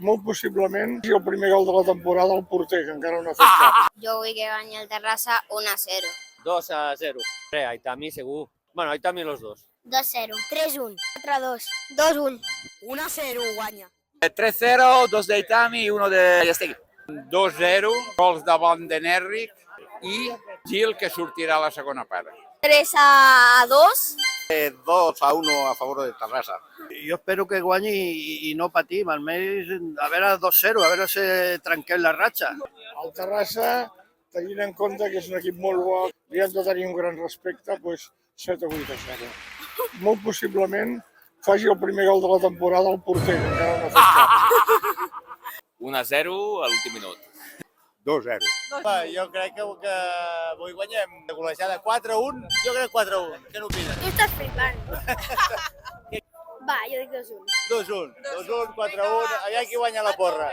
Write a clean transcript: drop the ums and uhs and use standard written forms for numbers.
Molt possiblement el primer gol de la temporada el porter, que encara no ha fet cap. Jo vull que guanyi el Terrassa 1-0. 2-0. Aitami segur. Bueno, Aitami los dos. 2-0. 3-1. 4-2. 2-1. 1-0 guanya. 3-0, dos d'Aitami i uno de Gallastegui. 2-0, gols de Bondenèrric i Gil, que sortirà a la segona part. 3-2. 2-1 a favor de Terrassa. Jo espero que guanyi i no patim, almenys a veure 2-0, a veure si trenquem la ratxa. El Terrassa, tenint en compte que és un equip molt bo, li hem de tenir un gran respecte, doncs 7-8-0. Molt possiblement faci el primer gol de la temporada el porter, que encara no ha fet cap. 1-0 a l'últim minut. 2-0. Jo crec que avui guanyem de golejada 4-1, jo crec 4-1. Què n'opines? Tu estàs flipant. Va, jo dic 2-1. 2-1, 4-1, allà qui guanya la porra.